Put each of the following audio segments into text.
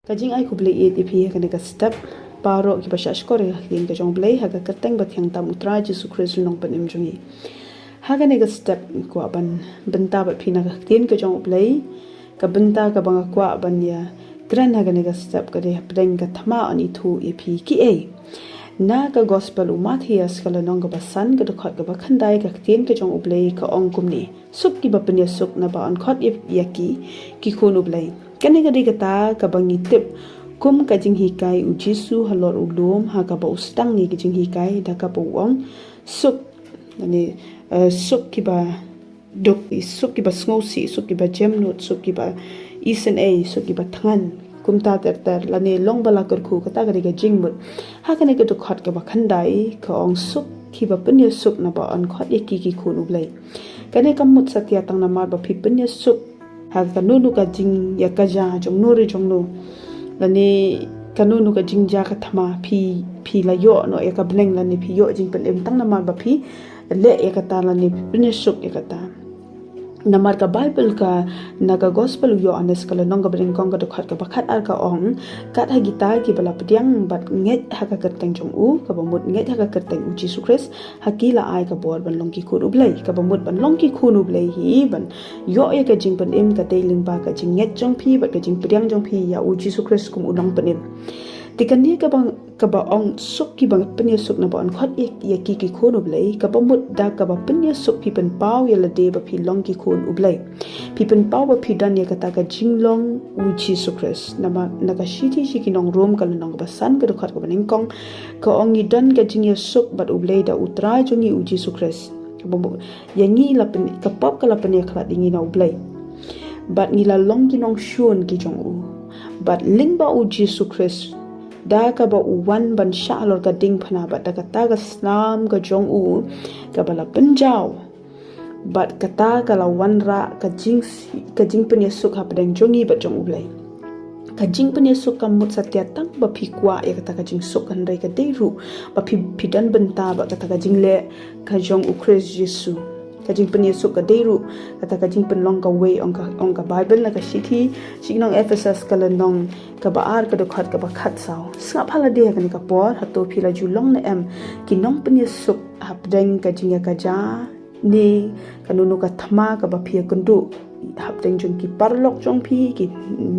Kajing ai ku blei et ipi ka nega step paro ki pasha skore lin ka jong blei ha ka kerteng bat yang tam utra Jesu Kristus nong panim jongi ha ka nega step ku aban benta bat phina ka tin ka jong blei ka benta ka banga kwa ban ya gran ha ka nega step ka de hapdeng ka thma an ithuh ipi kiei na ka gospel u Matthias kala nong ka basan ka dokhat ka bakhandai ka tin ka jong blei ka ong kumni suk ki bapnya suk na ba an khot yaki ki khunu blei kani gadi kata ka bangi tip kum ka jing hikai u Jesu halor ulum ha ka ba ustang ni ka jing hikai da ka ong suk ani suk ki ba dok suk ki ba sngosi suk ki ba jemnut suk ki ba isen a suk ki ba thangan kum ta ter lani long bala kar khu kata gadi ka jing mut ha ka ne ka to khat ka ba khandai ka ong suk ki ba pnya suk na ba an khot yaki ki khun ublai kane kam mut satya tang na mar ba phi pnya suk ha kanunu ka jing ya ka ja jong no re jong no lani kanunu ka jing ja ka thama phi la yo no ya ka bleng lani phi yo jing pen em tang na mar ba phi le ya ka ta lani pnya suk ya ka ta namar ka bible ka naga gospel yo anes kala nong ka bring kong ka dokhat ka bakhat ar ka ong kat ha gita ki bala pediang bat nget ha ka kerteng jong u ka bamut nget ha ka kerteng u Jesu Christ hakila ai ka bor ban long ki khun ublei ka bamut ban long ki khun ublei hi ban yo ya ka jing pan em ka teiling ba ka jing nget jong phi ba ka jing pediang jong phi ya u Jesu Christ kum unong pan em tikani ka ba ong suk ki bang penya suk na ba an khot ya ki khun ublei ka bamut da ka ba penya suk pi pen pau ya la de ba phi long ki khun ublei pi pen pau ba phi dan ya ka ta ka jing long u Jesu Christ na ka shiti shi ki nong rom ka nong ba san ka dokhat ka baning kong ka ong ni dan ka jing ya suk bat ublei da utra jongi u Jesu Christ ka bamut ya ngi la pen ka pop ka la pen ya khla dingi na ublei bat ngi la long ki nong shun ki jong u bat ling ba u Jesu Christ da ka ba uwan ban sha lor ka ding phana ba da ka ta ga slam ka jong u ka bala penjau bat ka ta ka la wan ra ka jing penya suk hapdeng jongi ba jong ublai ka jing penya suk ka mut satya tang ba phi kwa ya ka ta ka jing suk kan rai ka deiru ba phi dan benta ba ka ta ka jing le ka jong u Christ Jesu ka jing penya suk ka deiru ka ta ka jing pen long ka way ong ka bible na ka shithi signong Ephesus ka lanong ka baar ka dokhat ka bakhat saw sngap hala de ka ni ka por hato phila ju long na em ki nong penya suk hapdeng ka jing ya ka ja ni kanunu ka thama ka ba phia kundu hapdeng jong ki parlok jong phi ki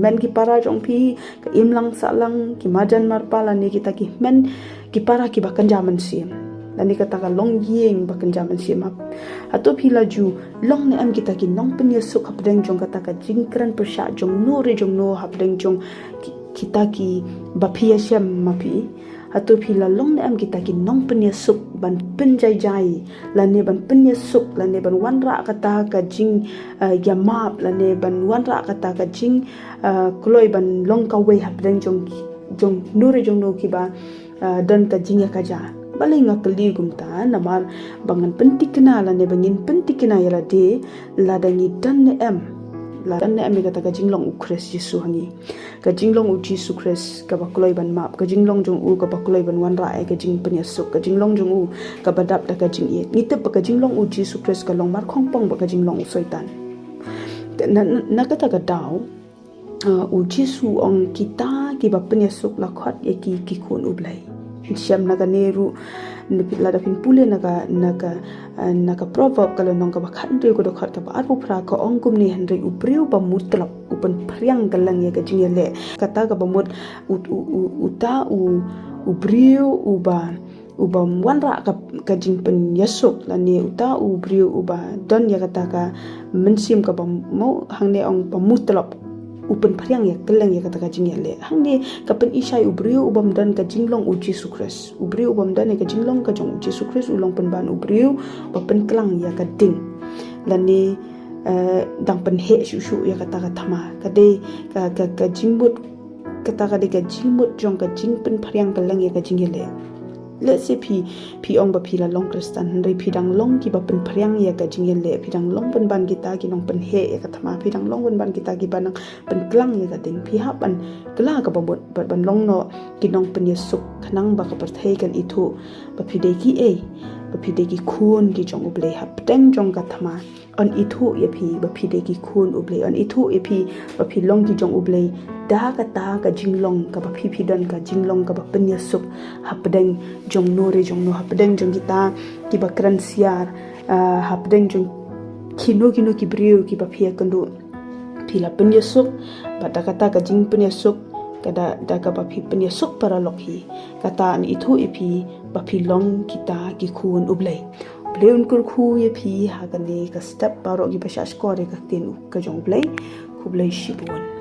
men ki para jong phi ka imlang sa lang ki majan mar pala ni kita ki men ki para ki bakan jaman sim lani kata ka long yeng bakan jaman sim hato phila ju long ne am kita ki nong penya suk hapdeng jong kata ka jingkran persha jong no re jong no hapdeng jong kita ki ba phia siam ma phi hato phila long ne am kita ki nong penya suk ban penjai jai lani ban penya suk lani ban wanra kata ka jing ya map lani ban wanra kata ka jing kloi ban long ka we hapdeng jong no re jong no ki ba dan ka jing ya ka ja balai ngakali gumta namar bangan pentik kena la ne bangin pentik kena yala de la dangi dan ne em kata ka jinglong u Christ Jesu hangi ka jinglong u Jesu Christ ka bakloi ban map ka jinglong jong u ka bakloi ban wan ra ka jing penya suk ka jinglong jong u ka badap da ka jing ye ngitep ka jinglong u Jesu Christ ka long mar khong pong ba ka jinglong u soitan na kata ka daw u Jesu ong kita ki ba penya suk la khat ye ki khun ublai siam naga neru lada pin pule naga proverb kalau nong ka bakhat ndre ko dokhat ka ba arpu phra ka ongkum ni handre upriu ba mutlap upan phriang galang ya ka jingle kata ka ba mut uta ubriu uba wanra ka jingpen yasuk lani uta ubriu uba don ya kata ka mensim ka ba mo hangne ong pa mutlap upen phriang ya kelang ya kata ka jingle hangne ka pen isai ubriu ubam dan ka jinglong u Jesu Christ ubriu ubam dan ka jinglong ka jong Jesu Christ ulong pen ban ubriu ba pen kelang ya ka ding lani dang pen he shu ya kata ka thama ka de ka jingmut kata ka de ka jingmut jong ka jingpen phriang kelang ya ka jingle let's say pi ong ba phi la long kristan rei phi dang long ki ba pen phriang ya ka jingle le phi dang long pen ban kita ki nong pen he ya ka thama phi dang long ban kita ki ban pen klang ya ka ding phi ha ban kla ka ba ban long no ki nong pen yesuk khanang ba ka parthai kan ithuh ba phi de ki bapi degi khun ki jong ublei hapdeng jong ka thama on ithuh ye phi bapi degi khun ublei on ithuh ye phi bapi long ki jong ublei da ka ta ka jinglong ka bapi phi don ka jinglong ka bapnya sup hapdeng jong nore jong no hapdeng jong kita ki bakran siar hapdeng jong kino ki brio ki bapi kandu pila penya sup bata kata ka jing penya sup kada daga bapi penya sup para lokhi kata an ithuh ye phi bapi long kita ki khun ublei Bleun kur khu ye phi ha ka ne ka step paro ki pasha skore ka tin ka jong blei khu blei shibun